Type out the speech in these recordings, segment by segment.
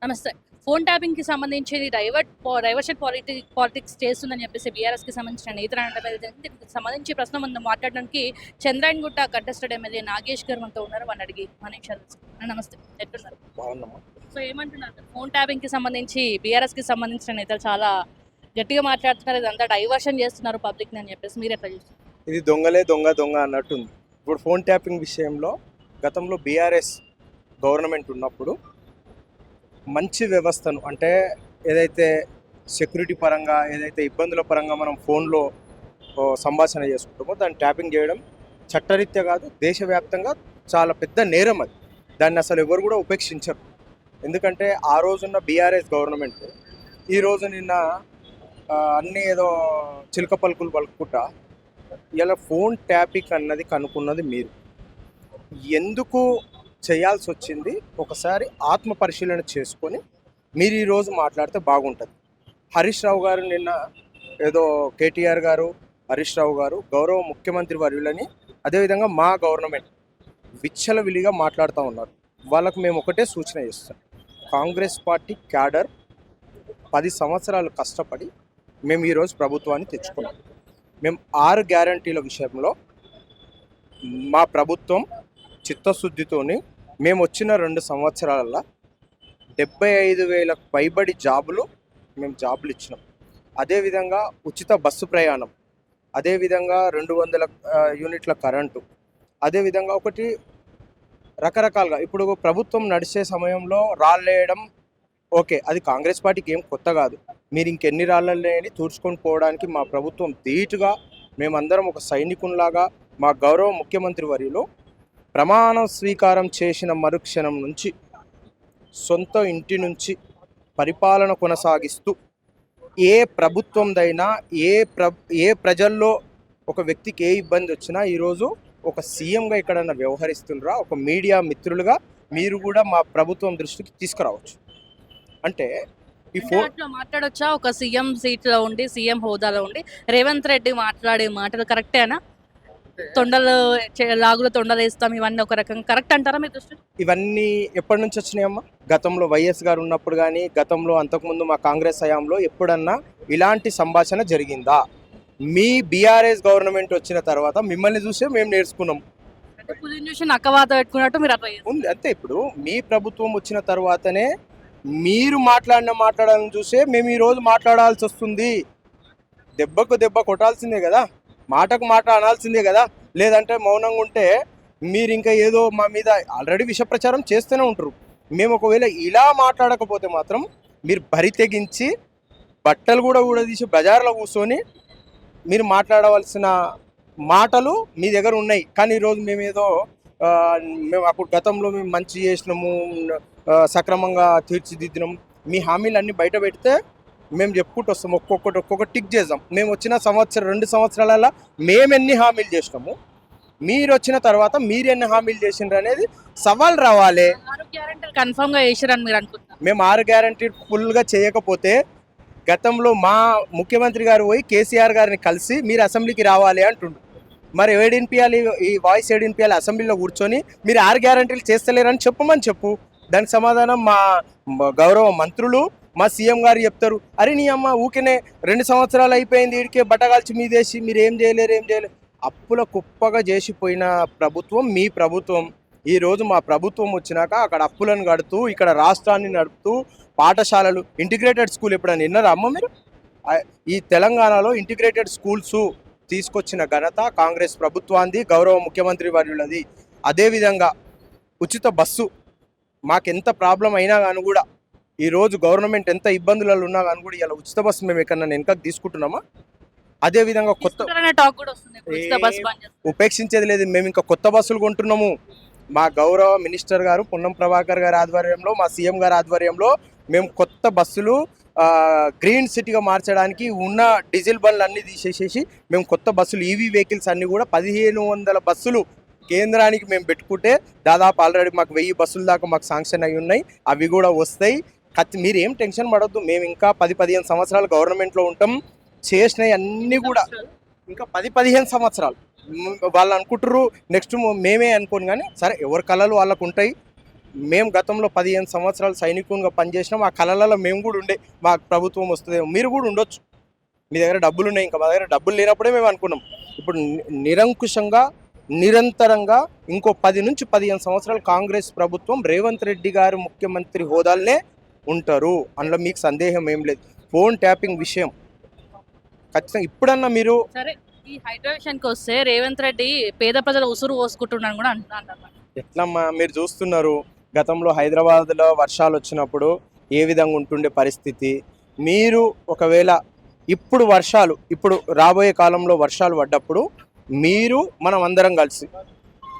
నమస్తే. ఫోన్ ట్యాపింగ్‌కి సంబంధించి diversion politics చేస్తుందని చెప్పేసి బీఆర్ఎస్‌కి సంబంధించిన నేతలు అనడం జరిగింది. దీనికి సంబంధించి ప్రస్తుతం మనం మాట్లాడడానికి చంద్రాయణగుట్ట కంటెస్టెడ్ ఎమ్మెల్యే నాగేష్ గారు మనతో ఉన్నారు. వాళ్ళని అడిగి మన విషయాలు తెలుసుకుందాం. నమస్తే. ఎట్లున్నారు? బాగున్నామా? సో ఏమంటున్నారు? ఫోన్ ట్యాపింగ్‌కి సంబంధించి బీఆర్ఎస్‌కి సంబంధించిన నేతలు చాలా గట్టిగా మాట్లాడుతున్నారు. ఇదంతా డైవర్షన్ చేస్తున్నారు పబ్లిక్‌ని అని చెప్పేసి మీరు ఎట్లా చూస్తారు? ఇది దొంగలే దొంగ అన్నట్టుంది. ఇప్పుడు ఫోన్ ట్యాపింగ్ విషయంలో గతంలో బీఆర్ఎస్ గవర్నమెంట్ ఉన్నప్పుడు మంచి వ్యవస్థను అంటే ఏదైతే సెక్యూరిటీ పరంగా ఏదైతే ఇబ్బందుల పరంగా మనం ఫోన్లో సంభాషణ చేసుకుంటామో దాన్ని ట్యాపింగ్ చేయడం చట్టరీత్యా కాదు, దేశవ్యాప్తంగా చాలా పెద్ద నేరం అది. దాన్ని అసలు ఎవరు కూడా ఉపేక్షించరు. ఎందుకంటే ఆ రోజున్న బీఆర్ఎస్ గవర్నమెంట్ ఈరోజు నిన్న అన్నీ ఏదో చిలక పలుకులు పలుకుంటా ఇలా ఫోన్ ట్యాపింగ్ అన్నది కనుక్కున్నది మీరు. ఎందుకు చేయాల్సి వచ్చింది ఒకసారి ఆత్మ పరిశీలన చేసుకొని మీరు ఈరోజు మాట్లాడితే బాగుంటుంది. హరీష్ రావు గారు నిన్న ఏదో కేటీఆర్ గారు, హరీష్ రావు గారు గౌరవ ముఖ్యమంత్రి వర్యులని, అదేవిధంగా మా గవర్నమెంట్ విచ్చలవిలిగా మాట్లాడుతూ ఉన్నారు. వాళ్ళకు మేము ఒకటే సూచన చేస్తాం. కాంగ్రెస్ పార్టీ క్యాడర్ 10 సంవత్సరాలు కష్టపడి మేము ఈరోజు ప్రభుత్వాన్ని తెచ్చుకున్నాం. మేము 6 గ్యారంటీల విషయంలో మా ప్రభుత్వం చిత్తశుద్ధితోని మేము వచ్చిన 2 సంవత్సరాలలో 75,000 పైబడి మేము జాబులు ఇచ్చినాం. అదేవిధంగా ఉచిత బస్సు ప్రయాణం, అదేవిధంగా 200 యూనిట్ల కరెంటు, అదేవిధంగా ఒకటి రకరకాలుగా ఇప్పుడు ప్రభుత్వం నడిచే సమయంలో రాళ్ళేయడం ఓకే, అది కాంగ్రెస్ పార్టీకి ఏం కొత్త కాదు. మీరు ఇంకెన్ని రాళ్ళని తూర్చుకొని పోవడానికి మా ప్రభుత్వం ధీటుగా మేమందరం ఒక సైనికునిలాగా మా గౌరవ ముఖ్యమంత్రి వర్యులు ప్రమాణ స్వీకారం చేసిన మరుక్షణం నుంచి సొంత ఇంటి నుంచి పరిపాలన కొనసాగిస్తూ ఏ ప్రభుత్వందైనా ఏ ప్రజల్లో ఒక వ్యక్తికి ఏ ఇబ్బంది వచ్చినా ఈరోజు ఒక సీఎంగా ఎక్కడన్నా వ్యవహరిస్తుండ్రా, ఒక మీడియా మిత్రులుగా మీరు కూడా మా ప్రభుత్వం దృష్టికి తీసుకురావచ్చు. అంటే ఈ అట్లా మాట్లాడొచ్చా? ఒక సీఎం సీట్లో ఉండి, సీఎం హోదాలో ఉండి రేవంత్ రెడ్డి మాట్లాడే మాటలు కరెక్టేనా? తొండలు లాగులో తొండలు వేస్తాం, ఇవన్నీ ఒక రకంగా కరెక్ట్ అంటారా మీ దృష్టి? ఇవన్నీ ఎప్పటి నుంచి వచ్చినాయమ్మా? గతంలో వైఎస్ గారు ఉన్నప్పుడు కానీ, గతంలో అంతకుముందు మా కాంగ్రెస్ హయాంలో ఎప్పుడన్నా ఇలాంటి సంభాషణ జరిగిందా? మీ బీఆర్ఎస్ గవర్నమెంట్ వచ్చిన తర్వాత మిమ్మల్ని చూసే మేము నేర్చుకున్నాం. అక్కవాత పెట్టుకున్నట్టు మీరు అట్లా ఉంది అంతే. ఇప్పుడు మీ ప్రభుత్వం వచ్చిన తర్వాతనే మీరు మాట్లాడాలని చూసే మేము ఈరోజు మాట్లాడాల్సి వస్తుంది. దెబ్బకు దెబ్బ కొట్టాల్సిందే కదా, మాటకు మాట అనాల్సిందే కదా. లేదంటే మౌనంగా ఉంటే మీరు ఇంకా ఏదో మా మీద ఆల్రెడీ విష ప్రచారం చేస్తూనే ఉంటారు. మేము ఒకవేళ ఇలా మాట్లాడకపోతే మాత్రం మీరు బరి తెగించి బట్టలు కూడా తీసి బజార్లో కూర్చొని మీరు మాట్లాడవలసిన మాటలు మీ దగ్గర ఉన్నాయి. కానీ ఈరోజు మేము అప్పుడు గతంలో మేము మంచి చేసినాము, సక్రమంగా తీర్చిదిద్దినాం, మీ హామీలన్నీ బయట పెడితే మేము చెప్పుకుంటూ వస్తాం. ఒక్కొక్కటి టిక్ చేద్దాం. మేము వచ్చిన 2 సంవత్సరాలలో మేము ఎన్ని హామీలు చేసినాము, మీరు వచ్చిన తర్వాత మీరు ఎన్ని హామీలు చేసిండ్రు అనేది సవాల్ రావాలి. మేము 6 గ్యారంటీ ఫుల్గా చేయకపోతే గతంలో మా ముఖ్యమంత్రి గారు పోయి కేసీఆర్ గారిని కలిసి మీరు అసెంబ్లీకి రావాలి అంటుండ్రు. మరి ఏడినిపించాలి, ఈ వాయిస్ ఏడినిపించాలి? అసెంబ్లీలో కూర్చొని మీరు 6 గ్యారంటీలు చేస్తలేరని చెప్పమని చెప్పు. దానికి సమాధానం మా గౌరవ మంత్రులు, మా సీఎం గారు చెప్తారు. అరే నీ అమ్మ ఊరికనే 2 సంవత్సరాలు అయిపోయింది, వీడికే బట్టగాల్చి మీదేసి మీరు ఏం చేయలేరు. అప్పుల కుప్పగా చేసిపోయిన ప్రభుత్వం మీ ప్రభుత్వం. ఈరోజు మా ప్రభుత్వం వచ్చినాక అక్కడ అప్పులను కడుతూ, ఇక్కడ రాష్ట్రాన్ని నడుపుతూ, పాఠశాలలు ఇంటిగ్రేటెడ్ స్కూల్ ఎప్పుడైనా విన్నారా అమ్మ మీరు? ఈ తెలంగాణలో ఇంటిగ్రేటెడ్ స్కూల్స్ తీసుకొచ్చిన ఘనత కాంగ్రెస్ ప్రభుత్వాన్ని, గౌరవ ముఖ్యమంత్రి వర్యులది. అదేవిధంగా ఉచిత బస్సు మాకెంత ప్రాబ్లం అయినా కానీ కూడా, ఈరోజు గవర్నమెంట్ ఎంత ఇబ్బందులలో ఉన్నా కానీ కూడా ఇలా ఉచిత బస్సు మేము ఎక్కడన్నా వెనకకు తీసుకుంటున్నామా? అదేవిధంగా ఉపేక్షించేది లేదు. మేము ఇంకా కొత్త బస్సులు కొంటున్నాము. మా గౌరవ మినిస్టర్ గారు పొన్నం ప్రభాకర్ గారి ఆధ్వర్యంలో, మా సీఎం గారి ఆధ్వర్యంలో మేము కొత్త బస్సులు గ్రీన్ సిటీగా మార్చడానికి ఉన్న డీజిల్ బండ్లు అన్నీ తీసేసేసి మేము కొత్త బస్సులు ఈవీ వెహికల్స్ అన్నీ కూడా 1500 బస్సులు కేంద్రానికి మేము పెట్టుకుంటే దాదాపు ఆల్రెడీ మాకు 1000 బస్సుల దాకా మాకు శాంక్షన్ అయి ఉన్నాయి. అవి కూడా వస్తాయి. మీరు ఏం టెన్షన్ పడొద్దు. మేము ఇంకా 10-15 సంవత్సరాలు గవర్నమెంట్లో ఉంటాం. చేసినవి అన్నీ కూడా ఇంకా 10-15 సంవత్సరాలు వాళ్ళు అనుకుంటారు. నెక్స్ట్ మేమే అనుకోను, కానీ సరే ఎవరి కళలు వాళ్ళకు ఉంటాయి. మేము గతంలో 15 సంవత్సరాలు సైనికునిగా పనిచేసినాం. ఆ కళలలో మేము కూడా ఉండే మాకు ప్రభుత్వం వస్తుందేమో, మీరు కూడా ఉండొచ్చు, మీ దగ్గర డబ్బులు ఉన్నాయి. ఇంకా మా దగ్గర డబ్బులు లేనప్పుడే మేము అనుకున్నాం. ఇప్పుడు నిరంకుశంగా నిరంతరంగా ఇంకో 10 నుంచి 15 సంవత్సరాలు కాంగ్రెస్ ప్రభుత్వం రేవంత్ రెడ్డి గారు ముఖ్యమంత్రి హోదాలనే ఉంటారు. అందులో మీకు సందేహం ఏం లేదు. ఫోన్ ట్యాపింగ్ విషయం ఖచ్చితంగా ఇప్పుడన్నా మీరు సరే, ఈ హైడ్రేషన్కి వస్తే రేవంత్ రెడ్డి పేద ప్రజల ఉసురు పోసుకుంటున్నాను కూడా అంటారు. ఎట్లమ్మా మీరు చూస్తున్నారు, గతంలో హైదరాబాద్లో వర్షాలు వచ్చినప్పుడు ఏ విధంగా ఉంటుండే పరిస్థితి. మీరు ఒకవేళ ఇప్పుడు రాబోయే కాలంలో వర్షాలు పడ్డప్పుడు మీరు మనం అందరం కలిసి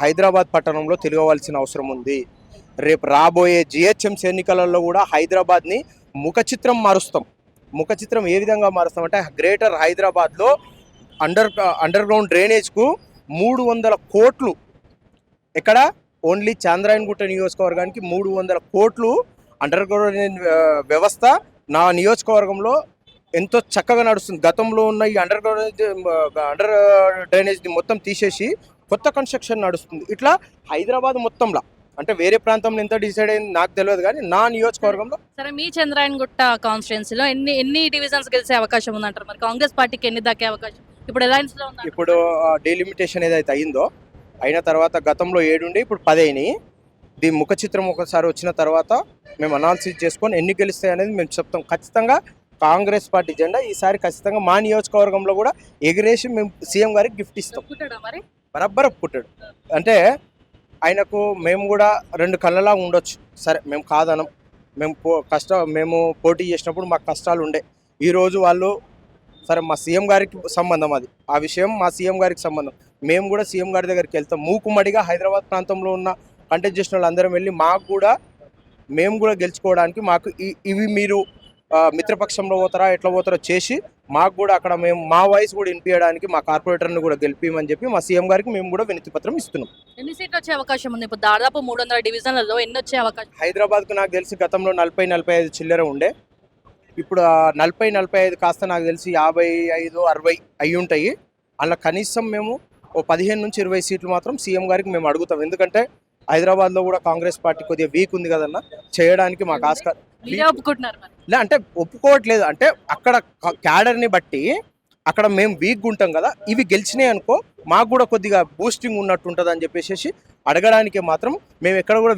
హైదరాబాద్ పట్టణంలో తిరగవలసిన అవసరం ఉంది. రేపు రాబోయే జిహెచ్ఎంసీ ఎన్నికలలో కూడా హైదరాబాద్ని ముఖ చిత్రం మారుస్తాం. ముఖ చిత్రం ఏ విధంగా మారుస్తాం అంటే గ్రేటర్ హైదరాబాద్లో అండర్ గ్రౌండ్ డ్రైనేజ్కు 300 కోట్లు, ఇక్కడ ఓన్లీ చాంద్రాయణగుట్ట నియోజకవర్గానికి 300 కోట్లు అండర్ గ్రౌండ్ వ్యవస్థ నా నియోజకవర్గంలో ఎంతో చక్కగా నడుస్తుంది. గతంలో ఉన్న ఈ అండర్ డ్రైనేజ్ని మొత్తం తీసేసి కొత్త కన్స్ట్రక్షన్ నడుస్తుంది. ఇట్లా హైదరాబాద్ మొత్తంలో, అంటే వేరే ప్రాంతంలో ఎంత డిసైడ్ అయింది నాకు తెలియదు, కానీ నా నియోజకవర్గంలో. సరే, మీ చంద్రాయణగుట్ట కాన్స్టిట్యున్సీలో ఎన్ని డివిజన్స్ గెలిచే అవకాశం ఉందంటారు? మరి కాంగ్రెస్ పార్టీకి ఎన్ని దక్కే అవకాశం ఇప్పుడు అలయన్స్ లో ఉంది? ఇప్పుడు డెలిమిటేషన్ ఏదైతే అయిందో అయిన తర్వాత గతంలో 7 ఉండే, ఇప్పుడు 10 అయినాయి. దీని ముఖ చిత్రం ఒకసారి వచ్చిన తర్వాత మేము అనాలిసిస్ చేసుకొని ఎన్ని గెలుస్తాయి అనేది మేము చెప్తాం. ఖచ్చితంగా కాంగ్రెస్ పార్టీ జెండా ఈసారి ఖచ్చితంగా మా నియోజకవర్గంలో కూడా ఎగిరేసి మేము సీఎం గారికి గిఫ్ట్ ఇస్తాం. మరి బరబ్బర్ ఒప్పుకుంటాడు. అంటే ఆయనకు మేము కూడా 2 కళ్ళలా ఉండొచ్చు, సరే మేము కాదనం. మేము పోటీ చేసినప్పుడు మాకు కష్టాలు ఉండే. ఈరోజు వాళ్ళు సరే మా సీఎం గారికి సంబంధం, అది ఆ విషయం మా సీఎం గారికి సంబంధం. మేము కూడా సీఎం గారి దగ్గరికి వెళ్తాం. మూకుమ్మడిగా హైదరాబాద్ ప్రాంతంలో ఉన్న కంటెస్ట్ చేసిన వాళ్ళు అందరం వెళ్ళి మేము కూడా గెలుచుకోవడానికి మాకు ఇవి మీరు మిత్రపక్షంలో పోతారా ఎట్లా పోతారో చేసి మాకు కూడా అక్కడ మేము మా వాయిస్ కూడా వినిపించడానికి మా కార్పొరేటర్ని కూడా గెలిపిమని చెప్పి మా సీఎం గారికి మేము కూడా వినతి పత్రం ఇస్తున్నాం. ఎన్ని సీట్లు వచ్చే అవకాశం ఉంది? ఇప్పుడు దాదాపు 300 డివిజన్లలో ఎన్ని వచ్చే అవకాశం? హైదరాబాద్కు నాకు తెలిసి గతంలో 40-45 చిల్లర ఉండే. ఇప్పుడు 40-45 కాస్త నాకు తెలిసి 55-60 అయి ఉంటాయి. అలా కనీసం మేము ఓ 15 నుంచి 20 సీట్లు మాత్రం సీఎం గారికి మేము అడుగుతాం. ఎందుకంటే హైదరాబాద్లో కూడా కాంగ్రెస్ పార్టీ కొద్దిగా వీక్ ఉంది కదన్న, చేయడానికి మాకు ఆస్కారం లే. అంటే ఒప్పుకోవట్లేదు, అంటే అక్కడ క్యాడర్ని బట్టి అక్కడ మేము వీక్గా ఉంటాం కదా, ఇవి గెలిచినాయి అనుకో మాకు కూడా కొద్దిగా బూస్టింగ్ ఉన్నట్టు ఉంటుంది అని చెప్పేసి అడగడానికి మాత్రం మేము ఎక్కడ కూడా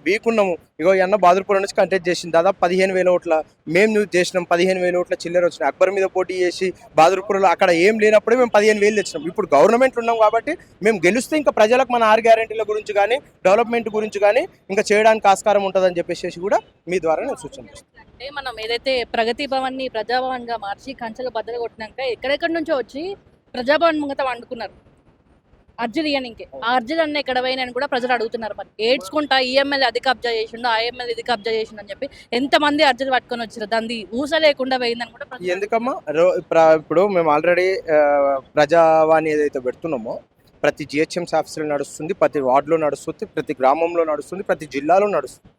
వీక్ ఉన్నాము. ఇగో అన్న బాదుర్పురం నుంచి కంటెస్ట్ చేసింది, దాదాపు 15,000 ఓట్ల మేము చేసినాం. 15,000 ఓట్ల చిల్లర వచ్చినాయి. అక్బర్ మీద పోటీ చేసి బాదుర్పురంలో అక్కడ ఏం లేనప్పుడే మేము 15,000 తెచ్చినాం. ఇప్పుడు గవర్నమెంట్లో ఉన్నాం కాబట్టి మేము గెలిస్తే ఇంకా ప్రజలకు మన 6 గ్యారెంటీల గురించి కానీ డెవలప్మెంట్ గురించి కానీ ఇంకా చేయడానికి ఆస్కారం ఉంటుందని చెప్పేసి కూడా మీ ద్వారా నేను సూచన చేస్తాను. అంటే మనం ఏదైతే ప్రగతి భవన్ని ప్రజాభవన్గా మార్చి కంచెలు బద్దలు కొట్టినాక ఎక్కడెక్కడి నుంచో వచ్చి ప్రజాభవన్ ముంగత వండుకున్నారు అర్జీలు ఇవ్వడానికి. ఆ అర్జీలు అన్నీ ఎక్కడ పోయినాయని కూడా ప్రజలు అడుగుతున్నారు. మరి ఏడ్చుకుంటా ఈ ఎమ్మెల్యే అది కబ్జా చేసిండు, ఆ ఎమ్మెల్యే ఇది కబ్జా చేసిండు అని చెప్పి ఎంతమంది అర్జీలు పట్టుకొని వచ్చారు, దాన్ని ఊస లేకుండా పోయిందని కూడా ఎందుకమ్మా. ఇప్పుడు మేము ఆల్రెడీ ప్రజావాణి ఏదైతే పెడుతున్నామో ప్రతి జిహెచ్ఎంసీ ఆఫీసులో నడుస్తుంది, ప్రతి వార్డులో నడుస్తుంది, ప్రతి గ్రామంలో నడుస్తుంది, ప్రతి జిల్లాలో నడుస్తుంది.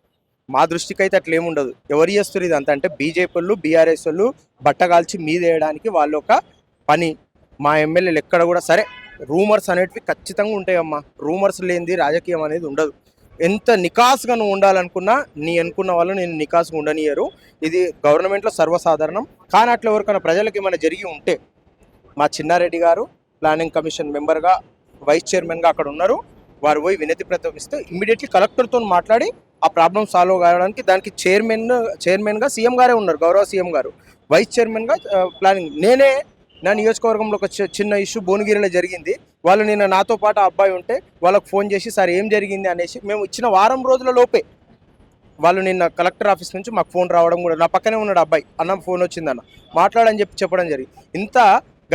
మా దృష్టికి అయితే అట్లా ఏముండదు. ఎవరు చేస్తారు ఇదంతా అంటే బీజేపీ వాళ్ళు, బీఆర్ఎస్ వాళ్ళు బట్టగాల్చి మీదేయడానికి వాళ్ళు ఒక పని. మా ఎమ్మెల్యేలు ఎక్కడ కూడా సరే రూమర్స్ అనేటివి ఖచ్చితంగా ఉంటాయమ్మా. రూమర్స్ లేనిది రాజకీయం అనేది ఉండదు. ఎంత నికాస్గా నువ్వు ఉండాలనుకున్నా నీ అనుకున్న వాళ్ళు నేను నికాస్గా ఉండనియరు. ఇది గవర్నమెంట్లో సర్వసాధారణం. కానీ అట్లా ఎవరికైనా ప్రజలకు ఏమైనా జరిగి ఉంటే మా చిన్నారెడ్డి గారు ప్లానింగ్ కమిషన్ మెంబర్గా వైస్ చైర్మన్గా అక్కడ ఉన్నారు. వారు పోయి వినతి పత్రం ఇస్తే ఇమ్మీడియట్లీ కలెక్టర్తో మాట్లాడి ఆ ప్రాబ్లం సాల్వ్ కావడానికి దానికి చైర్మన్గా సీఎం గారే ఉన్నారు, గౌరవ సీఎం గారు. వైస్ చైర్మన్గా ప్లానింగ్ నేనే. నా నియోజకవర్గంలో ఒక చిన్న ఇష్యూ భువనగిరిలో జరిగింది. వాళ్ళు నిన్న నాతో పాటు ఆ అబ్బాయి ఉంటే వాళ్ళకు ఫోన్ చేసి సార్ ఏం జరిగింది అనేసి మేము ఇచ్చిన వారం రోజుల లోపే వాళ్ళు నిన్న కలెక్టర్ ఆఫీస్ నుంచి మాకు ఫోన్ రావడం కూడా, నా పక్కనే ఉన్నాడు అబ్బాయి, అన్న ఫోన్ వచ్చిందన్న మాట్లాడని చెప్పడం జరిగింది. ఇంత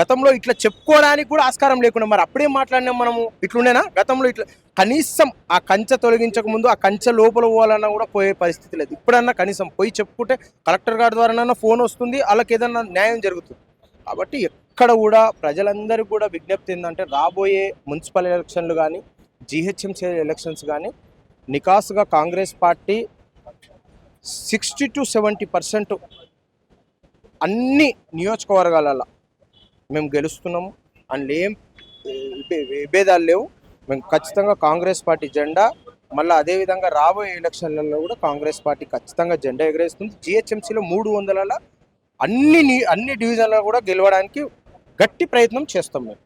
గతంలో ఇట్లా చెప్పుకోవడానికి కూడా ఆస్కారం లేకుండా మరి అప్పుడేం మాట్లాడినాం మనము? ఇట్లుండేనా గతంలో? ఇట్లా కనీసం ఆ కంచె తొలగించక ముందు ఆ కంచె లోపల పోవాలన్నా కూడా పోయే పరిస్థితి లేదు. ఇప్పుడన్నా కనీసం పోయి చెప్పుకుంటే కలెక్టర్ గారి ద్వారానన్నా ఫోన్ వస్తుంది, వాళ్ళకి ఏదన్నా న్యాయం జరుగుతుంది. కాబట్టి ఎక్కడ కూడా ప్రజలందరికీ కూడా విజ్ఞప్తి ఏంటంటే రాబోయే మున్సిపల్ ఎలక్షన్లు కానీ జిహెచ్ఎంసీ ఎలక్షన్స్ కానీ నికాసుగా కాంగ్రెస్ పార్టీ 60 to 70% అన్ని నియోజకవర్గాలలో మేము గెలుస్తున్నాము. అందులో ఏం విభేదాలు లేవు. మేము ఖచ్చితంగా కాంగ్రెస్ పార్టీ జెండా మళ్ళీ అదేవిధంగా రాబోయే ఎలక్షన్లలో కూడా కాంగ్రెస్ పార్టీ ఖచ్చితంగా జెండా ఎగరేస్తుంది. జిహెచ్ఎంసీలో 300ల అన్ని డివిజన్లలో కూడా గెలవడానికి గట్టి ప్రయత్నం చేస్తాం మేము.